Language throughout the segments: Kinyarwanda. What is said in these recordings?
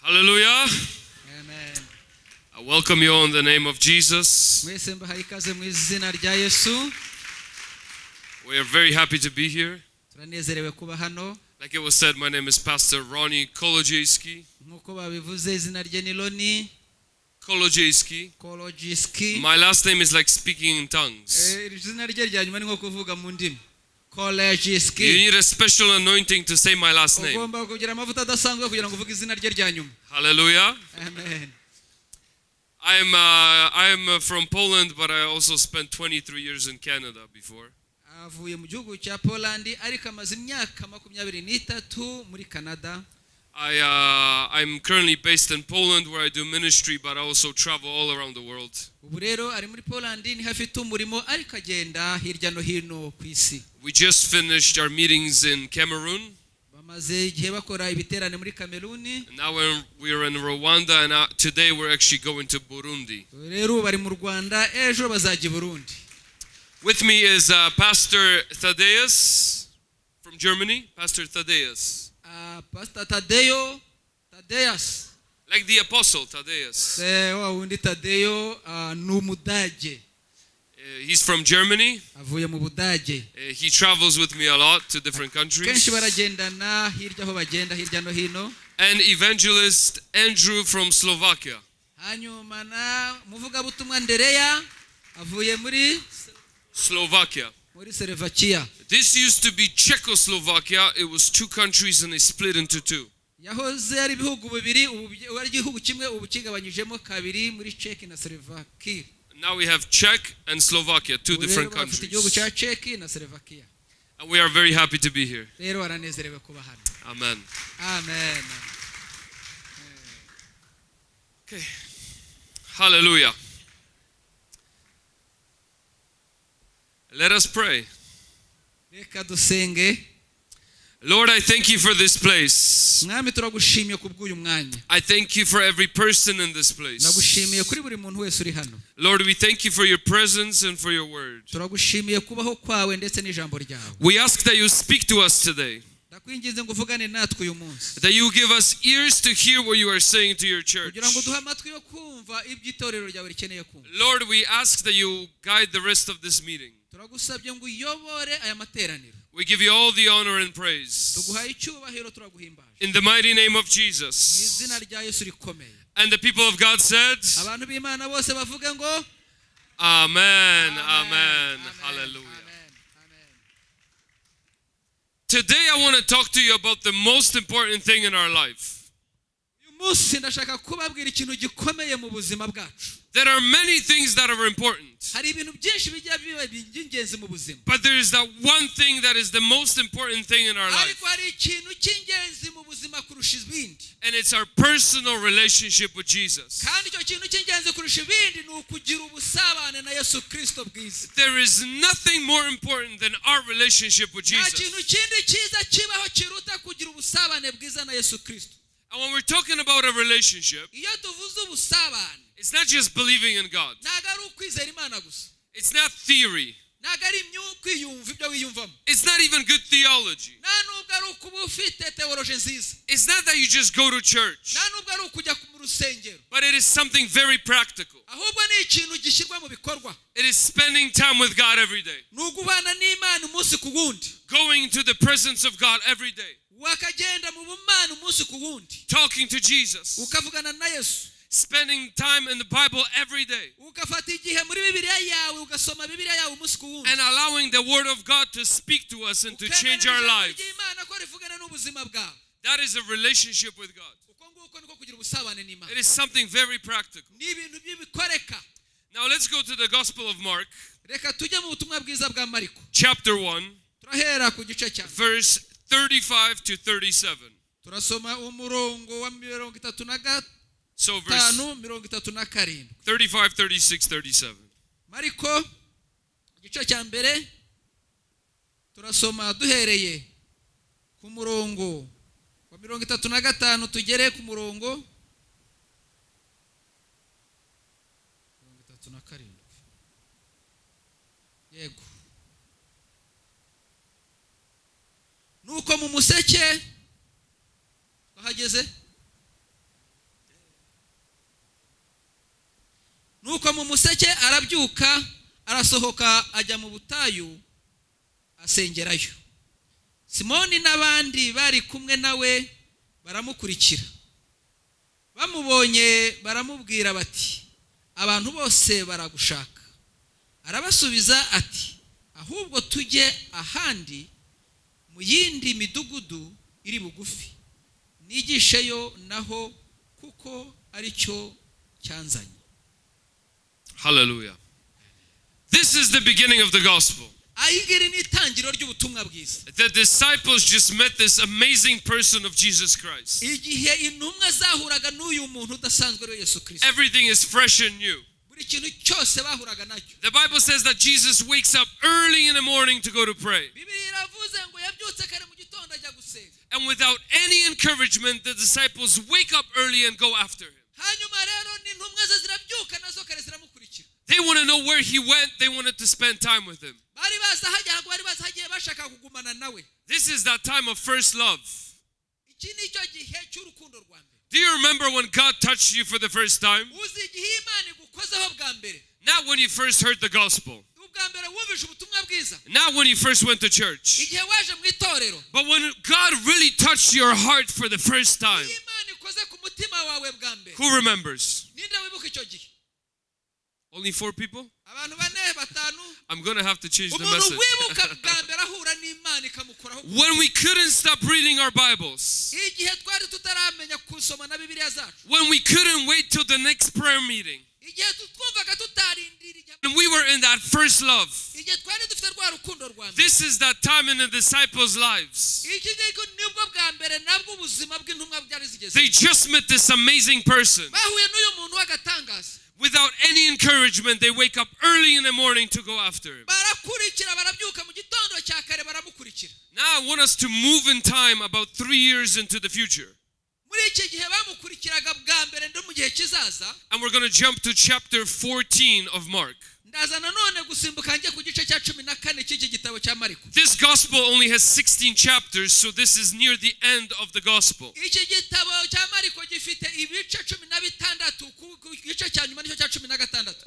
Hallelujah. Amen. I welcome you all in the name of Jesus. Mwese mbahaye ikaze mu izina rya Yesu. We are very happy to be here. Turanezerewe kuba hano. Like it was said, my name is Pastor Ronnie Kolodziejski. Nkuko babivuze izina rye ni Ronnie Kolodziejski. My last name is like speaking in tongues. Izina rye rya nyuma ni nko kuvuga mu ndimi. You need a special anointing to say my last name. Ugomba kugira amavuta adasanzwe kugira ngo uvuge izina rye rya nyuma. Hallelujah. Amen. I'm from Poland, but I also spent 23 years in Canada before. Avuye mu gihugu cya Poland ariko amaze imyaka 23 muri Canada. I'm currently based in Poland where I do ministry, but I also travel all around the world. Ubu rero ari muri Poland ni hafite umurimo ariko agenda hirya no hino ku isi. We just finished our meetings in Cameroon. Bamaze igihe bakora ibiterane muri Cameroon. Now we're in Rwanda, and today we're actually going to Burundi. Rero bari mu Rwanda, ejo bazajya Burundi. With me is Pastor Thaddeus from Germany. Pastor Thaddeus. Pastor Thaddeus. Like the apostle Thaddeus. Undi Tadeo n'Umudage. He's from Germany. Avuye mu Budage. He travels with me a lot to different countries. Kenshi baragendana hirya aho bagenda hirya no hino. And evangelist Andrew from Slovakia. Hanyuma na muvugabutumwa Ndereya avuye muri Slovakia. Muri Slovakia. This used to be Czechoslovakia. It was two countries and they split into two. Yahoze ari bihugu bibiri ubu ari gihugu kimwe ubu kigabanyijemo kabiri muri Czech na Slovakia. Now we have Czech and Slovakia, two different countries. Igihugu cya Czech na Slovakia. And we are very happy to be here. Rero baranezerewe kuba hano. Amen. Amen. Okay. Hallelujah. Let us pray. Reka dusenge. Lord, I thank you for this place. Mwami turagushimiye kubw'uyu mwanya. I thank you for every person in this place. Ndagushimiye kuri buri muntu wese uri hano. Lord, we thank you for your presence and for your word. Turagushimiye kubaho kwawe ndetse n'ijambo ryawe. We ask that you speak to us today. Ndakwinginze ngo uvugane natwe uyu munsi. That you give us ears to hear what you are saying to your church. Kugira ngo duhe amatwi yo kumva iby'itorero ryawe rikeneye kumva. Lord, we ask that you guide the rest of this meeting. Turagusabye ngo uyobore aya materaniro. We give you all the honor and praise. Tuguhaye icyubahiro turaguhimbaje. In the mighty name of Jesus. Izina rya Yesu rikomeye. And the people of God said, abantu b'Imana bose bavuga ngo Amen. Amen. Hallelujah. Today I want to talk to you about the most important thing in our life. Umunsi ndashaka kubabwira ikintu gikomeye mu buzima bwacu. There are many things that are important. Hari ibintu byinshi bijya biba by'ingenzi mu buzima. But there is that one thing that is the most important thing in our life. Ariko hari ikintu cy'ingenzi mu buzima kurusha ibindi. And it's our personal relationship with Jesus. Kandi icyo kintu cy'ingenzi kurusha ibindi ni ukugira ubusabane na Yesu Kristo bwiza. There is nothing more important than our relationship with Jesus. Nta kintu kindi cyiza kibaho kiruta kugira ubusabane bwiza na Yesu Kristo. And when we're talking about a relationship, iyo tuvuze ubusabane, it's not just believing in God. ntago ari ukwizera Imana gusa. It's not theory. Ntago ari kwiyumva ibyo wiyumvamo. It's not even good theology. Nta nubwo ari ukuba ufite theology nziza. It's not that you just go to church. Nta nubwo ari ukujya mu rusengero. But it is something very practical. Ahubwo ni ikintu gishyirwa mu bikorwa. It is spending time with God every day. Ni ugubana n'Imana umunsi ku wundi. Going into the presence of God every day. Wakagenda mu bumana umunsi ku wundi. Talking to Jesus. Ukavugana na Yesu. Spending time in the Bible every day. Ugafata igihe muri Bibiliya yawe ugasoma Bibiliya yawe umunsi ku wundi. And allowing the word of God to speak to us and to change our lives. That is a relationship with God. It is something very practical. Now let's go to the Gospel of Mark. Chapter 1. Verse 35 to 37. So verse 35, 36, 37. Mariko igice cya mbere turasoma duhereye ku murongo wa 35 tugere ku murongo 37. Yego. Nuko mu museke twahageze nuko mu museke arabyuka arasohoka ajya mu butayu asengerayo. Simoni n'abandi bari kumwe nawe baramukurikira. Bamubonye baramubwira bati, abantu bose baragushaka. Arabasubiza ati, ahubwo tujye ahandi mu yindi midugudu iri bugufi, nigisheyo naho kuko ari cyo cyanzanye. Hallelujah. This is the beginning of the gospel. The disciples just met this amazing person of Jesus Christ. Everything is fresh and new. The Bible says that Jesus wakes up early in the morning to go to pray. And without any encouragement, the disciples wake up early and go after him. They want to know where he went. They wanted to spend time with him. This is that time of first love. Do you remember when God touched you for the first time? Not when you first heard the gospel. Not when you first went to church. But when God really touched your heart for the first time. Who remembers? Only 4 people? I'm going to have to change the message. When we couldn't stop reading our Bibles. When we couldn't wait till the next prayer meeting. And we were in that first love. This is that time in the disciples' lives. They just met this amazing person. Without any encouragement, they wake up early in the morning to go after him. Now I want us to move in time about 3 years into the future. And we're going to jump to chapter 14 of Mark. This gospel only has 16 chapters, so this is near the end of the gospel.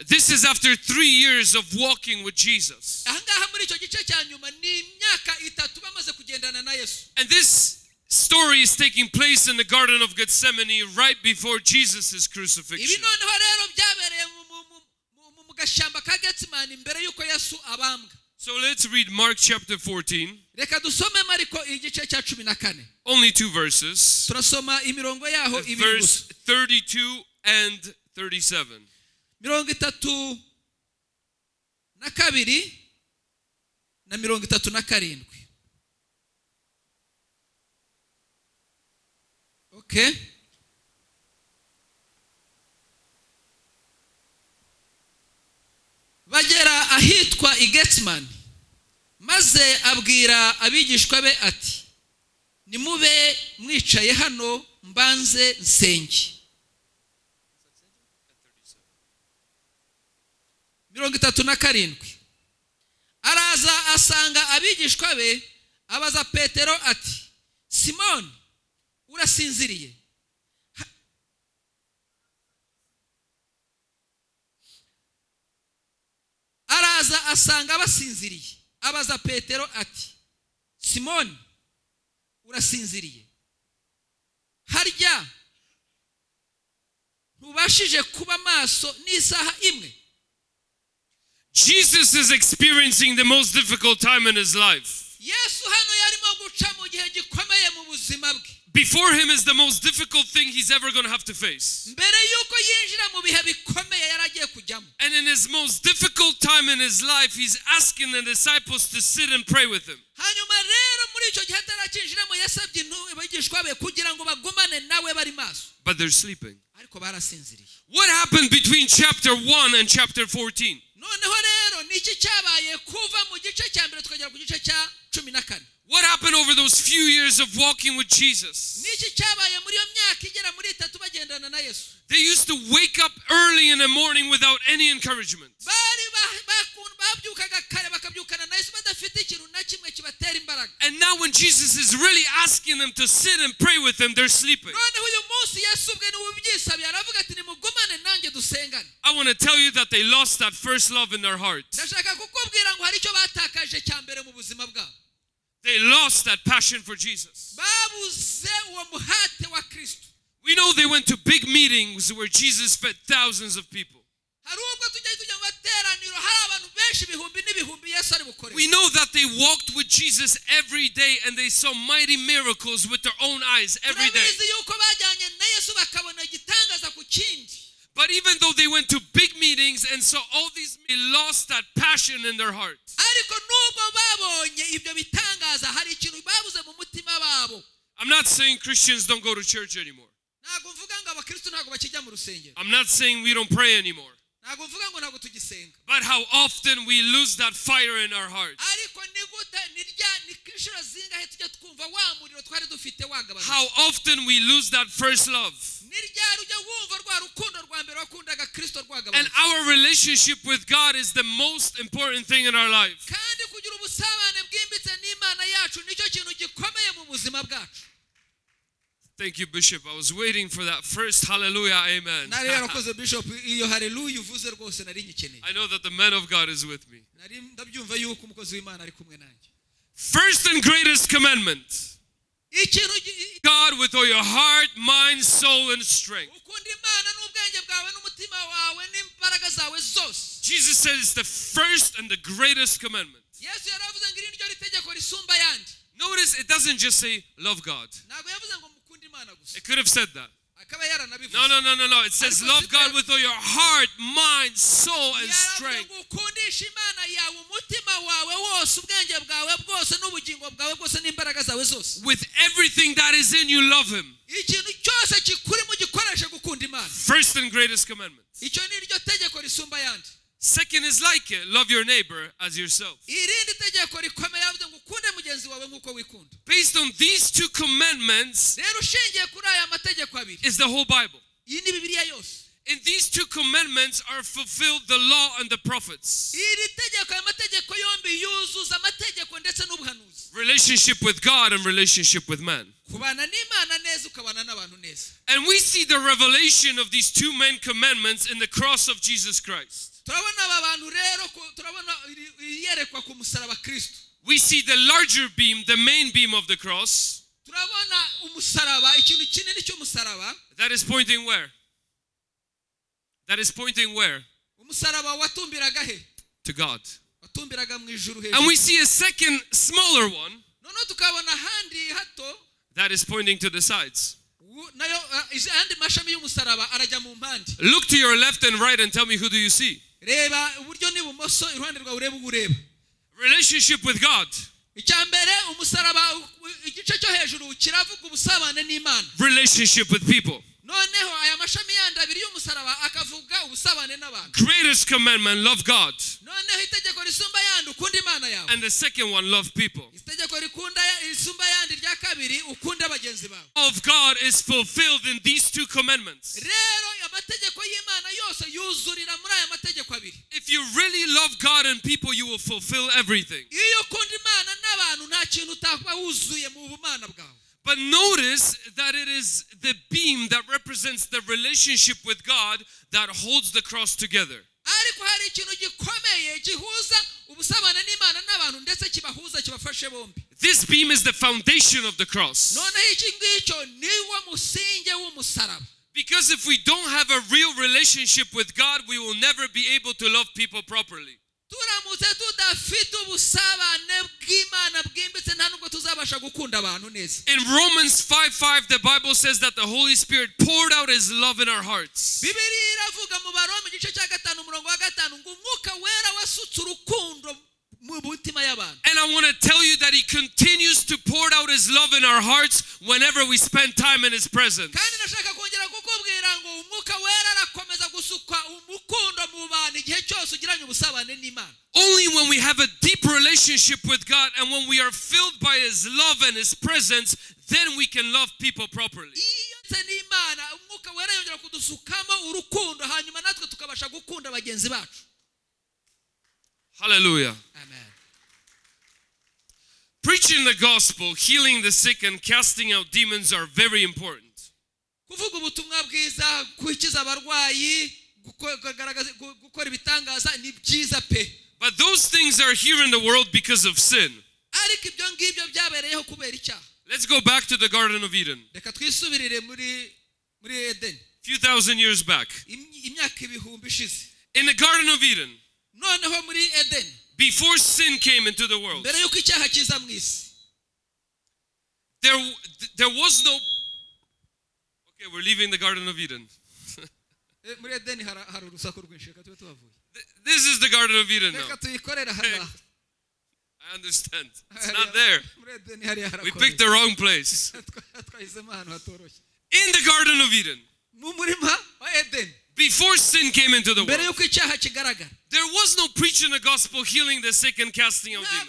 This is after 3 years of walking with Jesus. And this story is taking place in the Garden of Gethsemane right before Jesus' crucifixion. So let's read Mark chapter 14. Only 2 verses. Verse 32 and 37. Okay. Bagera ahitwa I Getsemani, maze abwira abigishwa be ati, nimube mwicaye hano mbanze nsenge. 37. Araza asanga abigishwa be, abaza Petero ati, Simoni, urasinziriye? Araza asanga basinziriye, abaza Petero ati, Simoni, urasinziriye? Harya ntubashije kuba maso n'isaha imwe? Jesus is experiencing the most difficult time in his life. Before him is the most difficult thing he's ever going to have to face. And in his most difficult time in his life, he's asking the disciples to sit and pray with him. But they're sleeping. What happened between chapter 1 and chapter 14? What happened over those few years of walking with Jesus? They used to wake up early in the morning without any encouragement. And now when Jesus is really asking them to sit and pray with him, they're sleeping. tubane nanjye dusengane. I want to tell you that they lost that first love in their heart. Ndashaka kukubwira ngo hari icyo batakaje cyambere mu buzima bwabo. They lost that passion for Jesus. Babuze uwo muhate wa Kristo. We know they went to big meetings where Jesus fed thousands of people. We know that they walked with Jesus every day and they saw mighty miracles with their own eyes every day. But even though they went to big meetings and saw all these, they lost that passion in their heart. I'm not saying Christians don't go to church anymore. I'm not saying we don't pray anymore. But how often we lose that fire in our hearts. How often we lose that first love. And our relationship with God is the most important thing in our life. Thank you, Bishop. I was waiting for that first hallelujah, amen. I know that the man of God is with me. First and greatest commandment. God with all your heart, mind, soul, and strength. Jesus said it's the first and the greatest commandment. Notice it doesn't just say love God. It could have said that. No. It says love God with all your heart, mind, soul, and strength. With everything that is in you, love Him. First and greatest commandment. Second is like it. Love your neighbor as yourself. Based on these two commandments is the whole Bible. In these two commandments are fulfilled the law and the prophets. Relationship with God and relationship with man. And we see the revelation of these two main commandments in the cross of Jesus Christ. We see the larger beam, the main beam of the cross. That is pointing where? That is pointing where? To God. And we see a second smaller one. That is pointing to the sides. Look to your left and right and tell me, who do you see? Relationship with God. Relationship with people. Greatest commandment, love God. And the second one, love people. Of God is fulfilled in these two commandments. If you really love God and people, you will fulfill everything. But notice that it is the beam that represents the relationship with God that holds the cross together. This beam is the foundation of the cross. Because if we don't have a real relationship with God, we will never be able to love people properly. In Romans 5:5, the Bible says that the Holy Spirit poured out His love in our hearts. And I want to tell you that He continues to pour out His love in our hearts whenever we spend time in His presence. Only when we have a deep relationship with God and when we are filled by His love and His presence, then we can love people properly. Hallelujah. Amen. Preaching the gospel, healing the sick, and casting out demons are very important. byiza, kwikiza abarwayi, gukora ibitangaza ni byiza pe. But those things are here in the world because of sin. Ariko ibyo ngibyo byabereyeho kubera icyaha. Let's go back to the Garden of Eden. Reka twisubirire muri Eden. Few thousand years back. Imyaka ibihumbi ishize. In the Garden of Eden. Noneho muri Eden. Before sin came into the world. Mbere yuko icyaha kiza mu isi. There was no. Okay, we're leaving the Garden of Eden. Muri Eden hari urusaku rwinshi, reka tube tuhavuye. This is the Garden of Eden now. Reka tuyikorera hano. I understand. It's not there. We picked the wrong place. In the Garden of Eden. Before sin came into the world. There was no preaching the gospel, healing the sick, and casting out demons.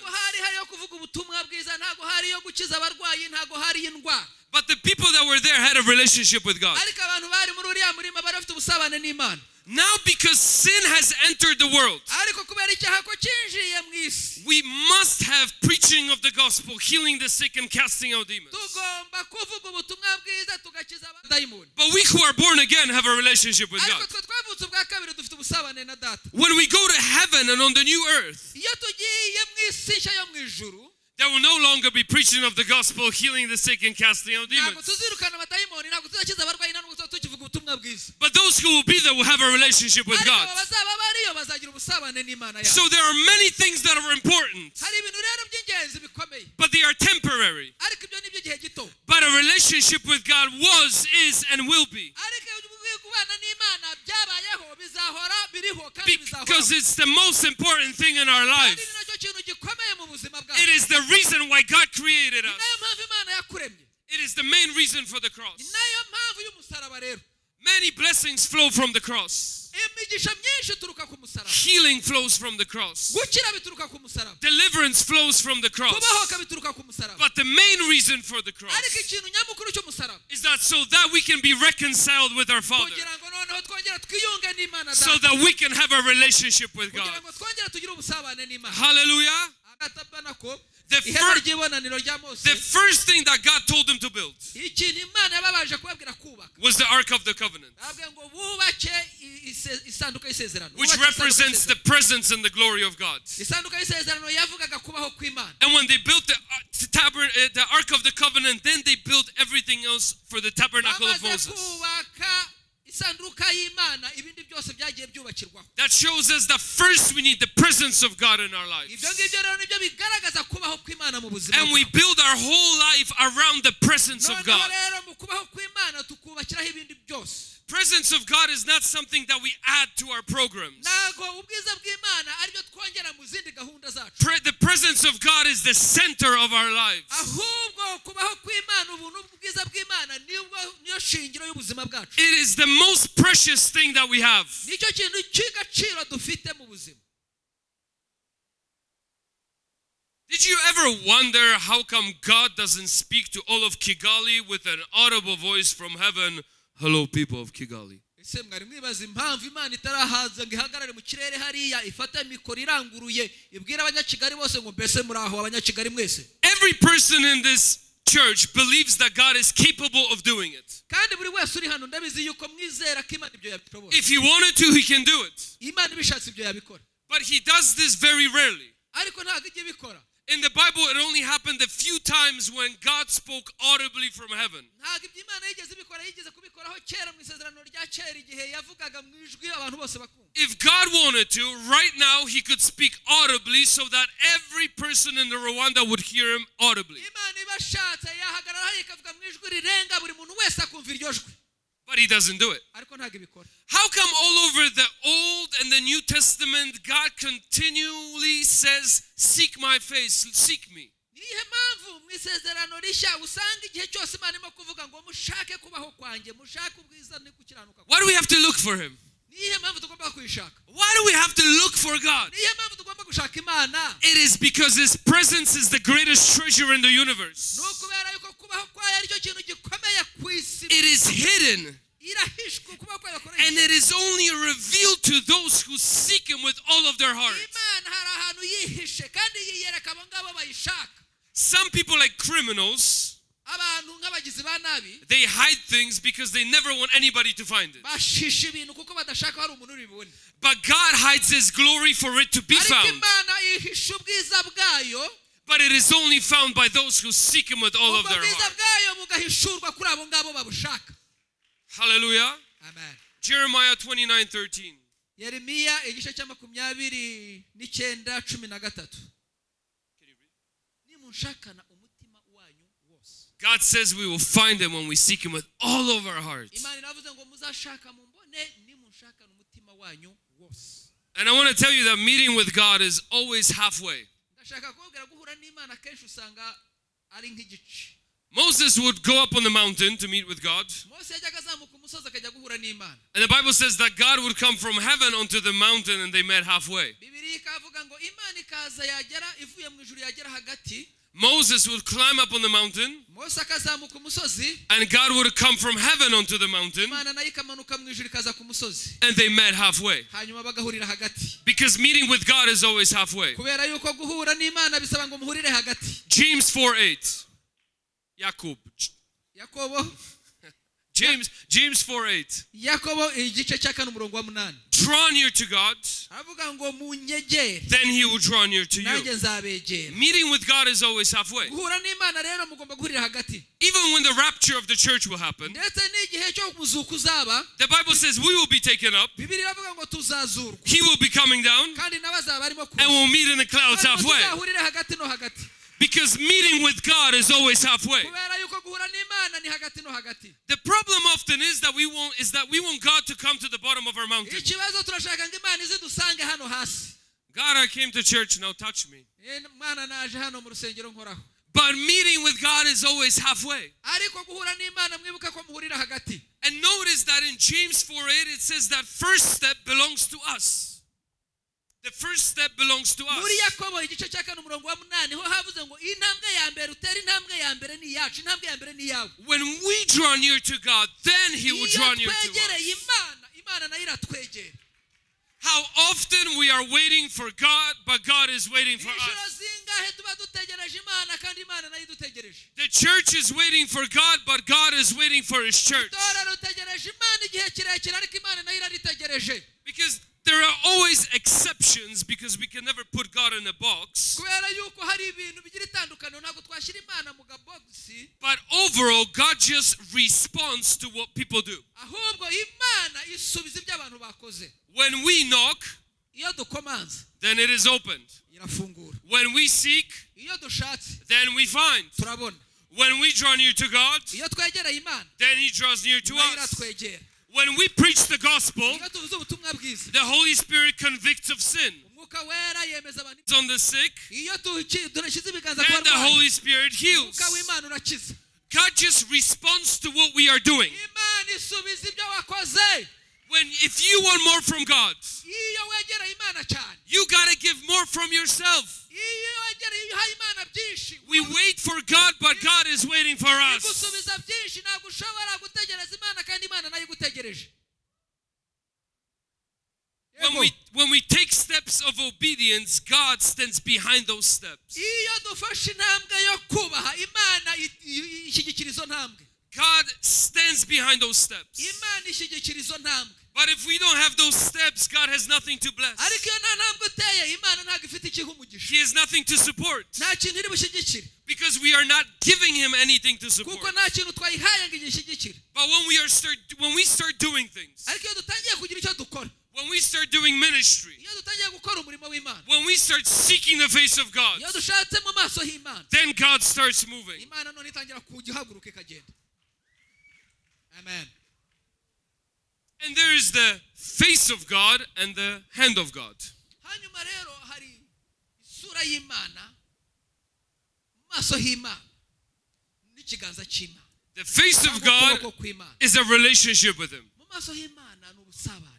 But the people that were there had a relationship with God. Now because sin has entered the world, we must have preaching of the gospel, healing the sick and casting out demons. But we who are born again have a relationship with God. When we go to heaven and on the new earth, there will no longer be preaching of the gospel, healing the sick and casting out demons. But those who will be there will have a relationship with God. So there are many things that are important, but they are temporary. But a relationship with God was, is, and will be. Because it's the most important thing in our life. It is the reason why God created us. It is the main reason for the cross. Many blessings flow from the cross. Healing flows from the cross. Deliverance flows from the cross. But the main reason for the cross is that so that we can be reconciled with our Father. So that we can have a relationship with God. Hallelujah. The first thing that God told him to build was the Ark of the Covenant, which represents the presence and the glory of God. And when they built the Ark of the Covenant, then they built everything else for the tabernacle of Moses. That shows us that first we need the presence of God in our life. And we build our whole life around the presence of God. Presence of God is not something that we add to our programs. The presence of God is the center of our lives. It is the most precious thing that we have. Did you ever wonder how come God doesn't speak to all of Kigali with an audible voice from heaven? Hello, people of Kigali. Every person in this church believes that God is capable of doing it. If he wanted to, he can do it. But he does this very rarely. In the Bible, it only happened a few times when God spoke audibly from heaven. If God wanted to, right now, he could speak audibly so that every person in the Rwanda would hear him audibly. But he doesn't do it. How come all over the Old and the New Testament, God continually says, seek my face, seek me? Why do we have to look for him? Why do we have to look for God? It is because his presence is the greatest treasure in the universe. It is hidden. And it is only revealed to those who seek him with all of their heart. Some people, like criminals, abantu nk'abagizi ba nabi they hide things because they never want anybody to find it. bashisha ibintu kuko badashaka hari umuntu ubibone. But God hides his glory for it to be ariko found. Imana ihisha ubwiza bwayo, But it is only found by those who seek him with all of ubwo their bwiza heart. bwayo bugahishurwa kuri abo ngabo babushaka. Hallelujah. Amen. Jeremiah 29:13. Yeremiya igice cya 29:13. Nimunshakana umutima wanyu wose. God says we will find him when we seek him with all of our hearts. Imana iravuze ngo muzashaka mumbone nimunshakana umutima wanyu wose. And I want to tell you that meeting with God is always halfway. Ndashaka kubwira guhura n'Imana kenshi usanga ari nk'igice. Moses would go up on the mountain to meet with God. Mose yajyaga azamuka umusozi akajya guhura n'Imana. And the Bible says that God would come from heaven onto the mountain and they met halfway. Bibiliya ikavuga ngo Imana ikaza yagera ivuye mu ijuru yagera hagati. Moses would climb up on the mountain Mose akazamuka umusozi. and God would come from heaven onto the mountain Imana nayo ikamanuka mu ijuru ikaza ku musozi. and they met halfway. Hanyuma bagahurira hagati. Because meeting with God is always halfway. Kubera yuko guhura n'Imana bisaba ngo muhurire hagati. James 4:8. Yakobo James 4:8. Yakobo igice cya 4:8. Draw near to God, Avuga ngo munyegere then he will draw near to nanjye you. nzabegera. Meeting with God is always halfway. Guhura n'Imana rero mugomba guhurira hagati. Even when the rapture of the church will happen, Ndetse n'igihe cyo kuzuka uzaba, the Bible says we will be taken up, Bibiliya iravuga ngo tuzazurwa. he will be coming down, Kandi n'abazaba barimo and kuza. we'll meet in the clouds halfway. Tuzahurire hagati no hagati. Because meeting with God is always halfway. Kubera yuko guhura n'Imana ni hagati no hagati. The problem often is that we want God to come to the bottom of our mountain. Ikibazo turashaka ngo Imana ize dusange hano hasi. God, I came to church, now touch me. Imana naje hano mu rusengero nkoraho. But meeting with God is always halfway. Ariko guhura n'Imana mwibuka ko muhurira hagati. And notice that in James 4:8 it says that first step belongs to us. The first step belongs to Muri us. Yakobo igice cya 4:8 ho havuze ngo intambwe ya mbere utera intambwe ya mbere ni yacu, intambwe ya mbere ni yawe. When we draw near to God, then he will draw near to us. Twegereye Imana nayo iratwegera. How often we are waiting for God, but God is waiting for Inshuro us. zingahe tuba dutegereje Imana kandi Imana nayo idutegereje. The church is waiting for God, but God is waiting for his church. Itorero ritegereje Imana igihe kirekire ariko Imana nayo iraritegereje. Because there are always exceptions, because we can never put God in a box. Kubera yuko hari ibintu bigira itandukano ntabwo twashyira Imana mu gabogisi. But overall, God just responds to what people do. Ahubwo Imana isubiza ibyo abantu bakoze. When we knock, Iyo dukomanze then it is opened. irafungura. When we seek, Iyo dushatse then we find. turabona. When we draw near to God, Iyo twegereye Imana then he draws near to nayo us. iratwegera. When we preach the gospel, Iyo tuvuze ubutumwa bwiza the Holy Spirit convicts of sin. Umwuka wera yemeza abantu. It's on the sick, Iyo turashyize ibiganza ku then the barwayi Holy Spirit heals. Umwuka w'Imana urakiza. God just responds to what we are doing. Imana isubiza ibyo wakoze. If you want more from God, Iyo wegereye Imana cyane. you gotta give more from yourself. Iyo wegereye uhaye Imana byinshi. We wait for God, but God is waiting for us. Igusubiza byinshi ntabwo ushobora gutegereza Imana kandi Imana nayo igutegereje. When we take steps of obedience, God stands behind those steps. Iyo dufashe intambwe yo kubaha Imana ishyigikira izo ntambwe. God stands behind those steps. Imana ishyigikira izo ntambwe. But if we don't have those steps, God has nothing to bless. Ariko iyo nta ntambwe uteye Imana ntabwo ifite ikiha umugisha. He has nothing to support. Nta kintu iri bushyigikire. Because we are not giving him anything to support. Kuko nta kintu twayihaye ngo igishyigikire. But when we start doing things, Ariko iyo dutangiye kugira icyo dukora. when we start doing ministry, Iyo dutangiye gukora umurimo w'Imana. when we start seeking the face of God, Iyo dushatse mu maso h'Imana. then God starts moving. Imana none itangira kujya ihaguruka ikagenda. Amen. And there is the face of God and the hand of God. Hanyuma rero hari isura y'Imana, mu maso h'Imana n'ikiganza cy'Imana. The face of God is a relationship with him. Mu maso h'Imana ni ubusabane.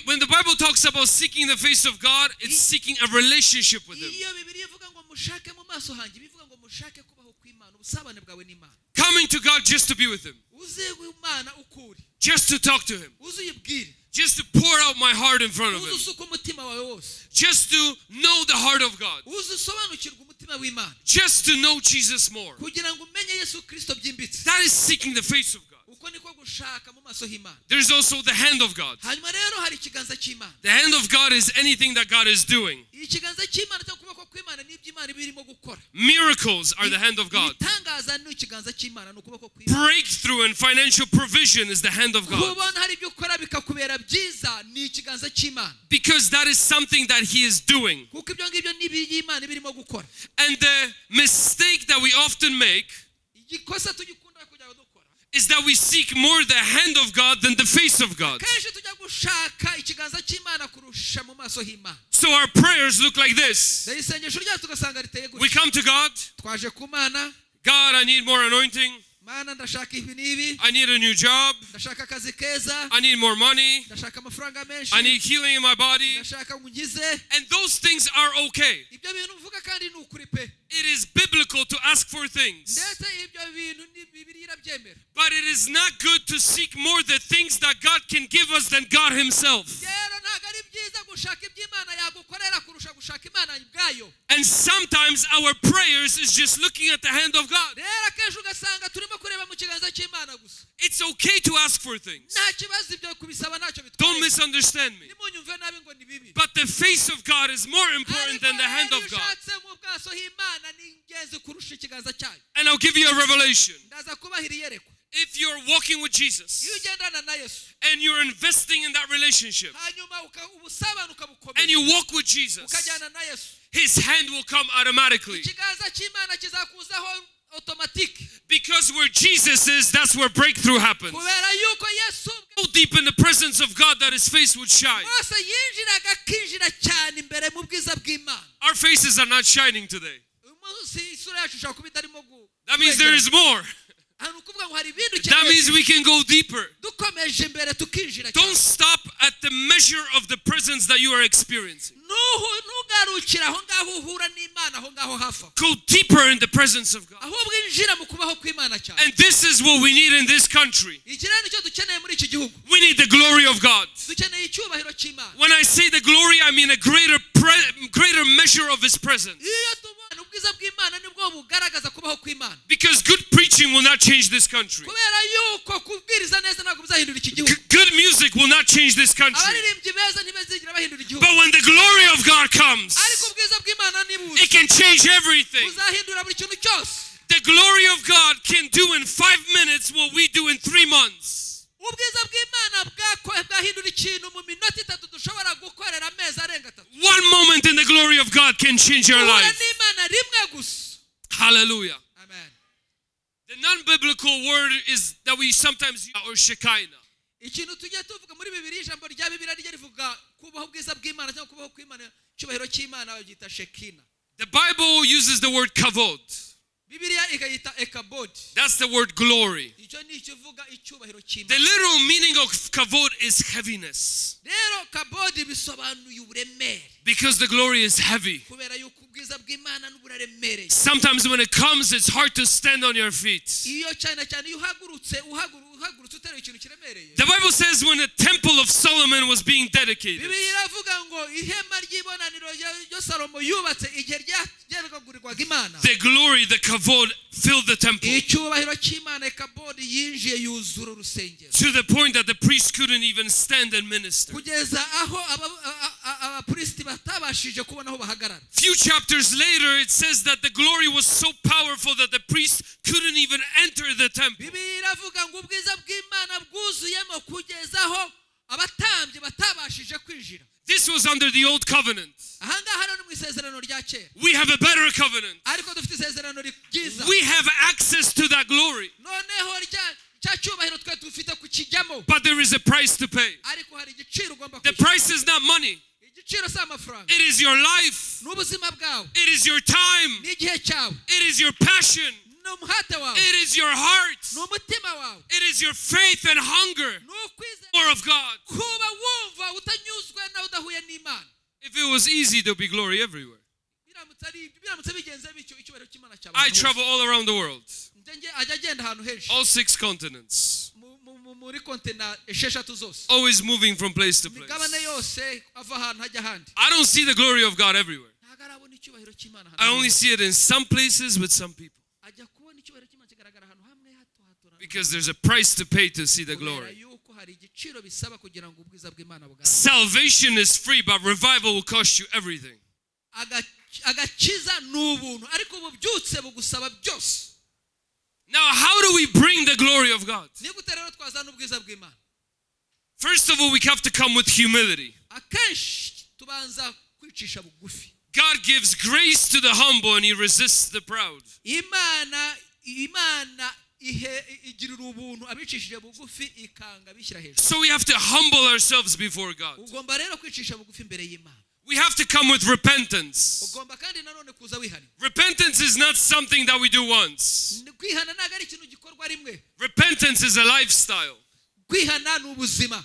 When the Bible talks about seeking the face of God, it's seeking a relationship with him. Iyo Bibiliya ivuga ngo mushake mu maso hanjye bivuga ngo mushake kubaho kw'Imana, ubusabane bwawe n'Imana. Coming to God just to be with him. Uze w'Imana ukuri. Just to talk to him. Uze uyibwire. Just to pour out my heart in front of him. Uze usuka umutima wawe wose. Just to know the heart of God. Uze usobanukirwe umutima umutima w'Imana. Just to know Jesus more. Kugira ngo umenye Yesu Kristo byimbitse. That is seeking the face of God. Uko niko gushaka mu maso h'Imana. There's also the hand of God. Hanyuma rero hari ikiganza cy'Imana. The hand of God is anything that God is doing. Ikiganza cy'Imana cyo kuboko kw'Imana n'ibyo Imana birimo gukora. Miracles are the hand of God. Itangaza n'ikiganza cy'Imana n'ukuboko kw'Imana. Breakthrough and financial provision is the hand of God. Kubona hari ibyo ukora bikakubera byiza ni ikiganza cy'Imana. Because that is something that He is doing. Kuko ibyo ngibyo n'Imana birimo gukora. And the mistake that we often make igikosa tugikunda kujya dukora is that we seek more the hand of God than the face of God. kenshi tujya gushaka ikiganza cy'Imana kurusha mu maso h'Imana. So our prayers look like this. Dore isengesho ryacu tugasanga riteye We gutya. come to God. Twaje ku Mana. God, I need more anointing. Mana ndashaka ibi n'ibi. I need a new job. Ndashaka akazi keza. I need more money. Ndashaka amafaranga menshi. I need healing in my body. Ndashaka ngize. And those things are okay. Ibyo bintu uvuga kandi ni ukuri pe. It is biblical to ask for things. Ndetse ibyo bintu ni Bibiliya irabyemera. But it is not good to seek more the things that God can give us than God Himself. Rero ntabwo ari byiza gushaka ibyo Imana yagukorera kurusha gushaka Imana ubwayo. And sometimes our prayers is just looking at the hand of God. Rero akenshi ugasanga turimo kureba mu kiganza cy'Imana gusa. It's okay to ask for things. Nta kibazo ibyo kubisaba ntacyo bitwaye. Don't misunderstand me. Nimunyumve nabi ngo ni bibi. But the face of God is more important than the hand of God. Ushatse mu bwaso h'Imana ni ingenzi kurusha ikiganza cyayo. And I'll give you a revelation. Ndaza kubahira iyerekwa. If you're walking with Jesus Iyo ugendana na Yesu. and you're investing in that relationship Hanyuma ubusabane ukabukomeza. and you walk with Jesus, Ukajyana na Yesu. His hand will come automatically. Ikiganza cy'Imana kizakuzaho automatic. Because where Jesus is, that's where breakthrough happens. Kubera yuko Yesu So deep in the presence of God that His face would shine. Mose yinjiraga akinjira cyane imbere mu bwiza bw'Imana. Our faces are not shining today. Uyu munsi isura yacu ishobora kuba itarimo That means there is more. Hano ukuvuga ngo hari ibintu That means we can go deeper. dukomeje imbere tukinjira Don't stop at the measure of the presence that you are experiencing. ntugarukire aho ngaho uhura n'Imana aho ngaho hafi aho. Go deeper in the presence of God. ahubwo injira mu kubaho kw'Imana cyane. And this is what we need in this country. iki rero nicyo dukeneye muri iki gihugu. We need the glory of God. dukeneye icyubahiro cy'Imana. When I say the glory, I mean a greater measure of His presence. iyo tubona ubwiza bw'Imana nibwo bugaragaza kubaho kw'Imana. Because good preaching will not change this country. kubera yuko kubwiriza neza ntabwo bizahindura iki gihugu. Good music will not change this country. abaririmbyi beza ntibazigera bahindura igihugu. But when the glory of God comes, ariko ubwiza bw'Imana nibuze it can change everything. buzahindura buri kintu cyose. The glory of God can do in 5 minutes what we do in 3 months. ubwiza bw'Imana bwahindura ikintu mu minota 3 dushobora gukorera amezi arenga 3. One moment in the glory of God can change your uhura life. n'Imana rimwe gusa. Hallelujah. Amen. The non-biblical word is that we sometimes use or Shekinah. ikintu tujye tuvuga muri Bibiliya ijambo rya Bibiliya rijya rivuga kubaho ubwiza bw'Imana cyangwa kubaho kw'Imana cyubahiro cy'Imana babyita Shekina. The Bible uses the word kavod. Bibiliya ikayita ekabod. That's the word glory. icyo ni ikivuga icyubahiro The cy'Imana. literal meaning of kavod is heaviness. rero kabodi bisobanuye uburemere. Because the glory is heavy. kubera yuko ubwiza bw'Imana n'uburaremereye. Sometimes when it comes, it's hard to stand on your feet. iyo cyane cyane iyo uhagurutse uteruye ikintu kiremereye. The Bible says when the temple of Solomon was being dedicated, Bibiliya iravuga ngo ihema ry'ibonaniro ryo Salomo yubatse igihe ryagurirwaga Imana. the glory, the kavod, filled the temple. icyubahiro cy'Imana kabodi yinjiye yuzura urusengero. To the point that the priest couldn't even stand and minister. kugeza aho abapristi batabashije kubona aho bahagarara. Few chapters later, it says that the glory was so powerful that the priest couldn't even enter the temple. Bibiliya iravuga ngo ubwiza bw'Imana bwuzuyemo kugeza aho abatambyi batabashije kwinjira. This was under the old covenant. ahangaha rero mu isezerano rya kera. We have a better covenant. ariko dufite isezerano ryiza. We have access to that glory. noneho cya cyubahiro twe dufite kukijyamo. But there is a price to pay. ariko hari igiciro ugomba The kwishyura. price is not money. igiciro si amafaranga. It is your life. n'ubuzima bwawe. It is your time. n'igihe cyawe. It is your passion. n'umuhate wawe. It is your heart. n'umutima wawe. It is your faith and hunger n'ukwizera. more of God. kuba wumva utanyuzwe nawe udahuye n'Imana. If it was easy, there'd be glory everywhere. biramutse bigenze bityo icyubahiro cy'Imana cyaba. I travel all around the world, ajya agenda ahantu henshi. all 6 continents, muri kontena 6 zose. always moving from place to place. imigabane yose ava ahantu hajya ahandi. I don't see the glory of God everywhere. ntabwo arabona icyubahiro cy'Imana I only see it in some places with some people. ajya kubona icyubahiro cy'Imana kigaragara ahantu hamwe hato hato Because there's a price to pay to see the glory. yuko hari igiciro bisaba kugira ngo ubwiza bw'Imana bugaragare. Salvation is free, but revival will cost you everything. agakiza n'ubuntu ariko ububyutse bugusaba byose. Now, how do we bring the glory of God? ni gute rero twazana ubwiza bw'Imana? First of all, we have to come with humility. akenshi tubanza kwicisha bugufi. God gives grace to the humble and he resists the proud. Imana igirira ubuntu abicishije bugufi ikanga bishyira hejuru. So we have to humble ourselves before God. ugomba rero kwicisha bugufi imbere y'Imana. We have to come with repentance. ugomba kandi nanone kuza wihana. Repentance is not something that we do once. kwihana ntabwo ari ikintu gikorwa rimwe. Repentance is a lifestyle. kwihana ni ubuzima.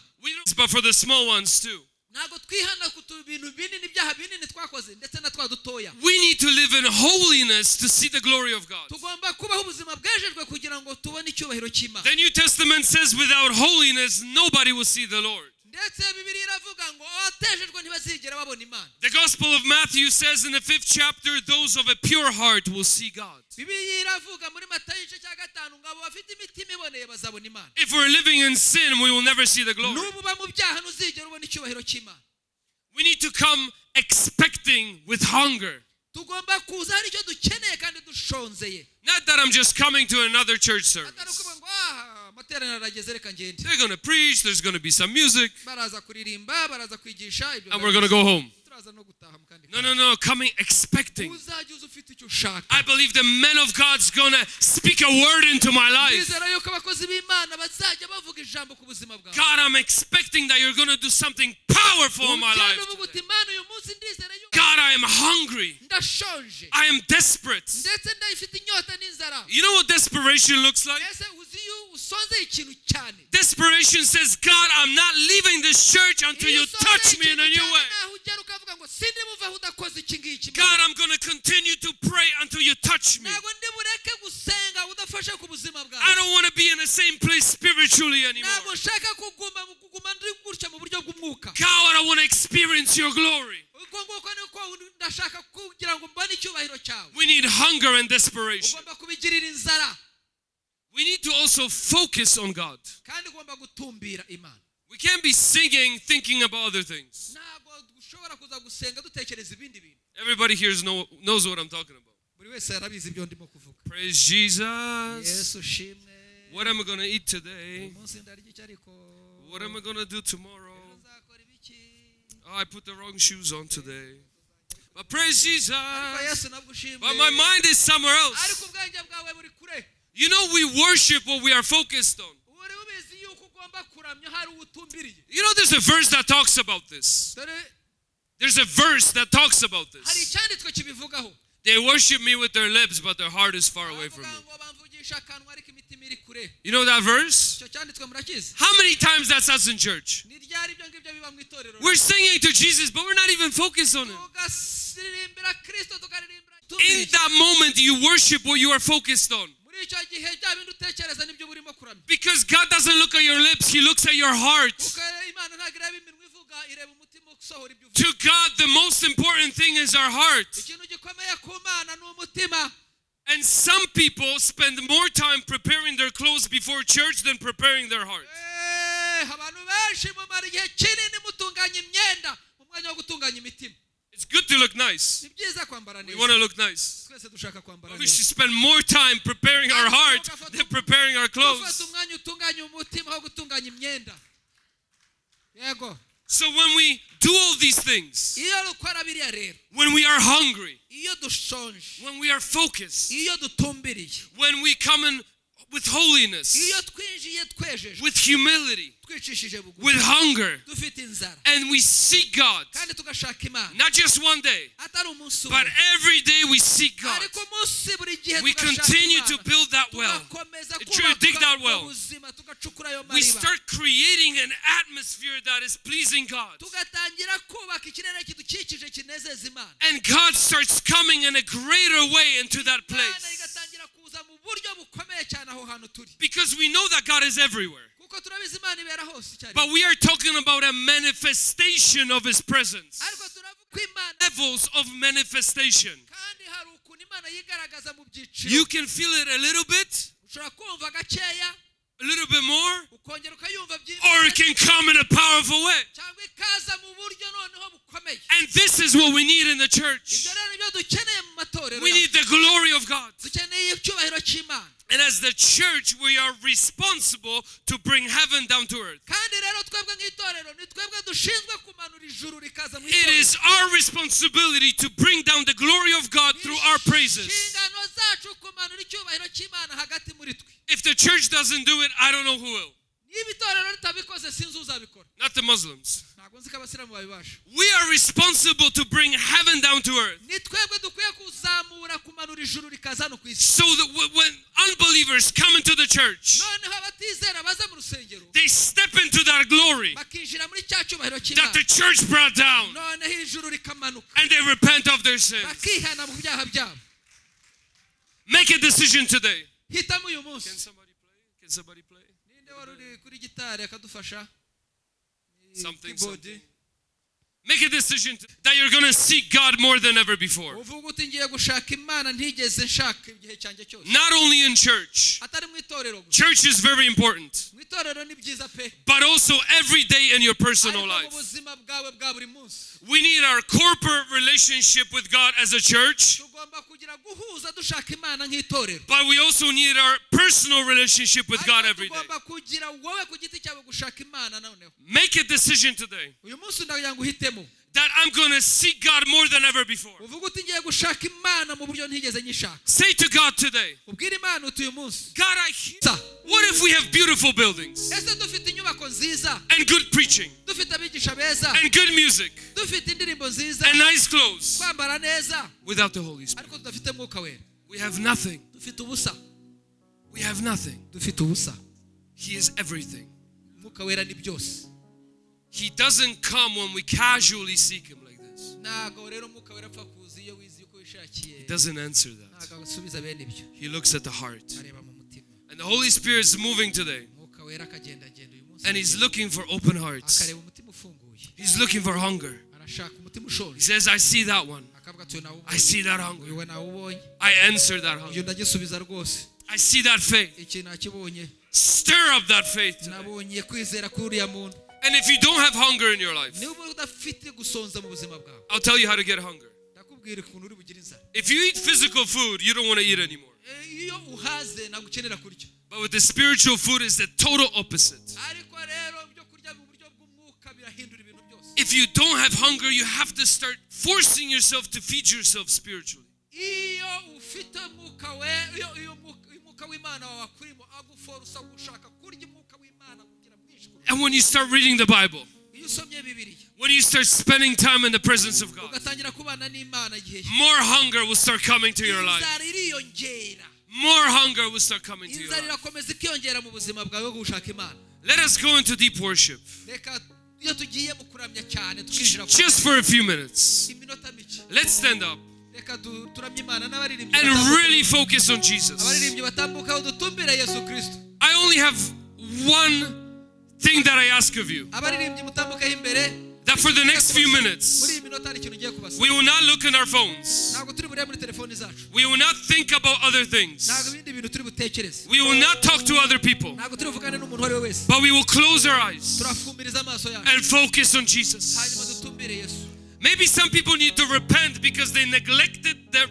But for the small ones too. ntabwo twihana ku bintu binini ibyaha binini twakoze ndetse na twa dutoya. We need to live in holiness to see the glory of God. tugomba kubaho ubuzima bwejejwe kugira ngo tubone icyubahiro cy'Imana. The New Testament says without holiness nobody will see the Lord. ndetse Bibiliya iravuga ngo abatejejwe ntibazigera babona Imana. The Gospel of Matthew says in the 5th chapter, those of a pure heart will see God. Bibiliya iravuga muri Matayo igice cya 5 ngo abo bafite imitima iboneye bazabona Imana. If we're living in sin, we will never see the glory. nububa mu byaha ntuzigera ubona icyubahiro cy'Imana. We need to come expecting with hunger. tugomba kuza hari icyo dukeneye kandi dushonzeye. Not that I'm just coming to another church service. atari ukuvuga ngo amateraniro arageze reka ngende. They're going to preach, there's going to be some music, baraza kuririmba baraza kwigisha ibyo. and we're going to go home. turaza no gutaha mu kandi. No, coming expecting. uzajya uza ufite icyo ushaka. I believe the men of God's going to speak a word into my life. Ndizera yuko abakozi b'Imana bazajya bavuga ijambo ku buzima bwawe. God, I'm expecting that you're going to do something powerful in my life. uvuga uti Imana uyu munsi ndizera yuko God, I am hungry. ndashonje. I am desperate. ndetse ndayifite inyota n'inzara. You know what desperation looks like? ese uzi iyo usonze ikintu cyane. Desperation says, God, I'm not leaving this church until you touch me in a new way. naho ugera ukavuga ngo sindi buvaho udakoze iki ngiki. God, I'm going to continue to pray until you touch me. ntabwo ndi bureke gusenga udafashe ku buzima bwawe. I don't want to be in the same place spiritually anymore. ntabwo nshaka kuguma ndi gutya mu buryo bw'umwuka. God, I want to experience your glory. uko nguko niko ndashaka kugira ngo mbone icyubahiro cyawe. We need hunger and desperation. ugomba kubigirira inzara. We need to also focus on God. kandi ugomba gutumbira Imana. We can't be singing thinking about other things. ntabwo dushobora kuza gusenga dutekereza ibindi bintu. Everybody here knows what I'm talking about. buri wese arabizi ibyo ndimo kuvuga. Praise Jesus. Yesu shimwe. What am I going to eat today? umunsi ndarya iki ariko. What am I going to do tomorrow? uzakora ibiki. Oh, I put the wrong shoes on today. But praise Jesus. ariko Yesu nagushimwe. But my mind is somewhere else. ariko ubwenge bwawe buri kure. You know, we worship what we are focused on. uri ubizi yuko ugomba kuramya hari utumbiriye. You know, there's a verse that talks about this. There's a verse that talks about hari this. icyanditswe kibivugaho. They worship me with their lips, but their heart is far away from me. bavuga ngo bamvugisha akanwa ariko imitima iri kure. You know that verse? icyo cyanditswe murakizi. How many times that's us in church? ni ryari ibyo ngibyo biba mu itorero. We're singing to Jesus, but we're not even focused on him. tugasirimbira Kristo tukaririmbira. In that moment, you worship what you are focused on. muri icyo gihe bya bindi utekereza nibyo burimo kuramya. Because God doesn't look at your lips, He looks at your heart. kuko Imana ntabwo ireba iminwa ivuga ireba umutima usohora ibyo uvuga. To God, the most important thing is our heart. ikintu gikomeye ku Mana ni umutima. And some people spend more time preparing their clothes before church than preparing their heart. abantu benshi mumara igihe kinini mutunganya imyenda mu mwanya wo gutunganya imitima. It's good to look nice. ni byiza kwambara We neza. want to look nice. twese dushaka kwambara But we neza. should spend more time preparing our heart than preparing our ufata clothes. umwanya utunganya umutima wo gutunganya imyenda. yego. So when we do all these things, iyo dukora biriya rero. when we are hungry, iyo dushonje. when we are focused, iyo dutumbiriye. when we come in with holiness, iyo twinjiye twejeje. with humility, twicishije bugufi. with hunger, dufite inzara. and we seek God, kandi tugashaka Imana. not just one day, atari umunsi but umwe. every day we seek God. ariko umunsi buri gihe We tugashaka continue Imana. to build that well. tugakomeza To dig that kubaka well. ubuzima tugacukura ayo We mariba. start creating an atmosphere that is pleasing God. tugatangira kubaka ikirere kidukikije kinezeza Imana. And God starts coming in a greater way into that Imana place. igatangira kuza mu buryo bukomeye cyane aho hantu turi. Because we know that God is everywhere. kuko turabizi Imana ibera hose icyarimwe. But we are talking about a manifestation of His presence. ariko turavuga levels of manifestation. kandi hari ukuntu Imana yigaragaza mu byiciro. You can feel it a little bit, Ushobora kumva gakeya, a little bit more, ukongera ukayumva or it can come in a powerful way. cyangwa ikaza mu buryo noneho bukomeye. And this is what we need in the church. Ibyo rero nibyo dukeneye mu matorero We yacu. need the glory of God. Dukeneye icyubahiro cy'Imana. And as the church, we are responsible to bring heaven down to earth. kandi rero twebwe nk'itorero ni twebwe dushinzwe kumanura ijuru rikaza mu It itorero. is our responsibility to bring down the glory of God through our praises. inshingano zacu kumanura icyubahiro cy'Imana hagati muri twe. If the church doesn't do it, I don't know who will. niba itorero ritabikoze sinzi uzabikora. Not the Muslims. ntabwo nzi ko abasilamu babibasha. We are responsible to bring heaven down to earth. ni twebwe dukwiye kuzamura kumanura ijuru rikaza no ku isi. So that when unbelievers come into the church, noneho abatizera baza mu rusengero they step into that glory bakinjira muri cya cyubahiro that the cy'Imana. church brought down, noneho ijuru rikamanuka and they repent of their sins. bakihana mu byaha byabo. Make a decision today. hitamo uyu Can munsi. somebody play? Can somebody play? ninde wari uri kuri gitari akadufasha? Something, Keyboard. something. Make a decision that you're going to seek God more than ever before. uvuga uti ngiye gushaka Imana ntigeze nshaka igihe cyanjye cyose. Not only in church. atari mu itorero gusa. Church is very important, mu itorero ni byiza pe. but also every day in your personal ariko mu life. buzima bwawe bwa buri munsi. We need our corporate relationship with God as a church, tugomba kugira guhuza dushaka Imana nk'itorero. but we also need our personal relationship with God every day. tugomba kugira wowe ku giti cyawe gushaka Imana noneho. Make a decision today uyu munsi ndagira ngo uhitemo. that I'm going to seek God more than ever before. uvuga uti ngiye gushaka Imana mu buryo ntigeze nyishaka. Say to God today, ubwire Imana uti uyu munsi. God, what if we have beautiful buildings ese dufite inyubako nziza, and good preaching dufite abigisha beza, and good music dufite indirimbo nziza, and nice clothes kwambara neza, without the Holy Spirit? ariko tudafite mwuka wera? We have nothing. dufite ubusa. We have nothing. dufite ubusa. He is everything. mwuka wera ni byose. He doesn't come when we casually seek Him like this. ntabwo rero mwuka wera apfa kuza iyo wizi uko wishakiye. He doesn't answer that. ntabwo asubiza bene ibyo. He looks at the heart. areba mu mutima. And the Holy Spirit is moving today. mwuka wera akagenda uyu munsi. And He's looking for open hearts. akareba umutima ufunguye. He's looking for hunger. arashaka umutima He ushonje. says, I see that one. akavuga ati nawe I see that hunger. uyu we nawe ubonye. I answer that iyo hunger. ndagisubiza rwose. I see that faith. iki nakibonye. Stir up that faith today. nabonye kwizera k'uriya muntu. And if you don't have hunger in your life, niba udafite gusonza mu buzima bwawe, I'll tell you how to get hunger. ndakubwira ukuntu uri bugire inzara. If you eat physical food, you don't want to eat anymore. iyo uhaze ntabwo ukenera kurya. But with the spiritual food, it's the total opposite. ariko rero ibyo kurya mu buryo bw'umwuka birahindura ibintu byose. If you don't have hunger, you have to start forcing yourself to feed yourself spiritually. iyo ufite umwuka we iyo umwuka w'Imana wawe akurimo aguforusa gushaka kurya umwuka w'Imana kugira mwinshi. And when you start reading the Bible, iyo usomye Bibiliya, when you start spending time in the presence of God, ugatangira kubana n'Imana igihe more hunger will start coming to your life. inzara iriyongera. More hunger will start coming to your inzara life. irakomeza ikiyongera mu buzima bwawe bwo gushaka Imana. Let us go into deep worship. reka iyo tugiye mu kuramya cyane tukinjira Just for a few minutes. iminota mike. Let's stand up reka turamye Imana n'abaririmbyi and batambuka. really focus on Jesus. abaririmbyi batambuka udutumbire Yesu Kristo. I only have one thing that I ask of you. abaririmbyi mutambukeho imbere. That for the next few muri minutes, iyi minota hari ikintu ugiye kubasaba. we will not look in our phones. ntabwo turi burebe muri telefoni zacu. We will not think about other ntabwo things. ibindi bintu turi butekereze. We will not talk to other people. ntabwo turi buvugane n'umuntu uwo ari we wese. But we will close our eyes turafumbiriza amaso yacu. and focus on hanyuma Jesus. dutumbire Yesu. Maybe some people need to repent because they neglected that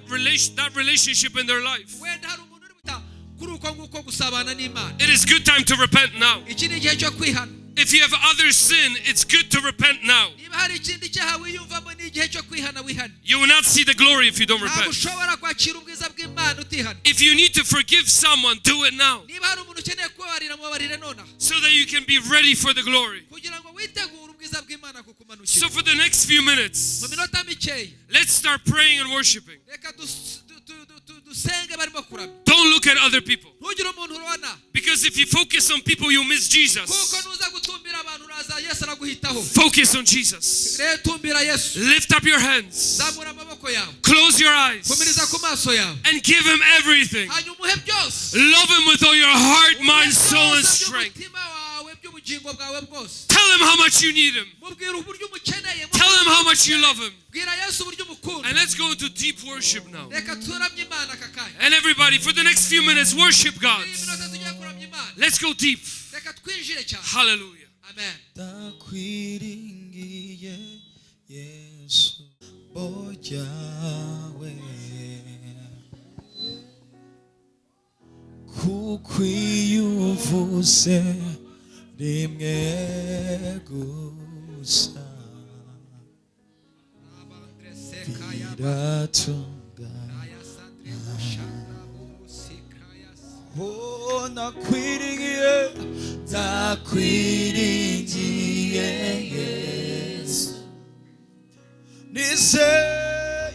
relationship in their life. wenda hari umuntu uri buta kuri uko nguko gusabana n'Imana. It is good time to repent now. iki ni igihe cyo kwihana. If you have other sin, it's good to repent now. niba hari ikindi cyaha wiyumvamo ni igihe cyo kwihana wihana. You will not see the glory if you don't ntabwo repent. ushobora kwakira ubwiza bw'Imana utihana. If you need to forgive someone, do it now niba hari umuntu ukeneye kubabarira mubabarire nonaha. so that you can be ready for the glory. kugira ngo witegure ubwiza bw'Imana So kukumanukira. for the next few minutes, mu minota mikeya let's start praying and worshiping. reka dusenge barimo kuramya. Don't look at other people. ntugire umuntu urabona. Because if you focus on people, you miss kuko Jesus. nuza gutumbira abantu uraza Yesu araguhitaho. Focus on Jesus. rero tumbira Yesu. Lift up your hands. zamura amaboko yawe. Close your eyes. kumiriza ku maso yawe. And give Him everything. hanyuma umuhe byose. Love Him with all your heart, mind, soul, and Byose strength. by'umutima wawe by'ubugingo ubugingo bwawe bwose. Tell him how much you need him. Mubwira uburyo umukeneye. Tell him how much you love him. Bwira Yesu uburyo umukunda. And let's go into deep worship now. Reka turamye Imana aka kanya. And everybody, for the next few minutes, worship God. Iminota tugiye kuramya Imana. Let's go deep. Reka twinjire cyane. Hallelujah. Amen. Ndakwiringiye Yesu bojawe kukwiyuvuze rimwe gusa biratungana. Oh, ndakwiringiye Yesu nizeye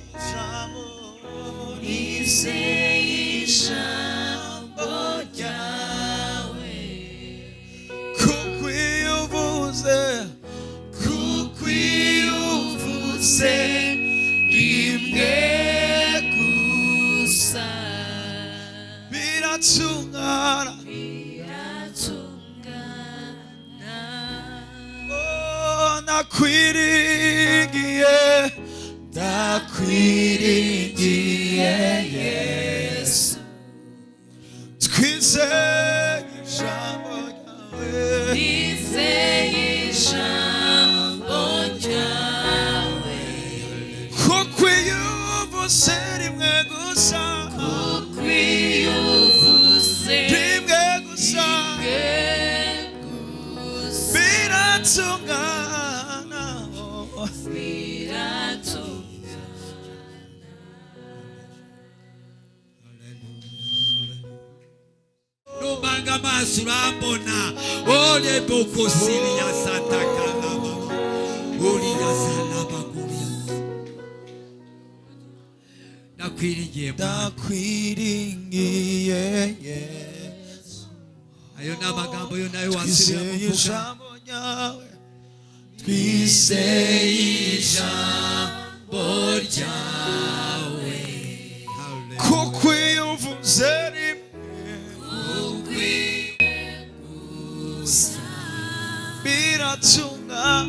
ijambo ryawe kukwiyuvuze rimwe gusa biratungana. Oh, ndakwiringiye Yesu twizeye ijambo ryawe kukwiyuvuze rimwe gusa biratungana. Numanga masurambona ole bokosiri ya santa kalama uri ya salaba kuria ndakwiringiye Yesu ayo n'amagambo yo nayo twizeye wasiriye ijambo ryawe twizeye ijambo ryawe kukwiyuvuze rimwe biratungana.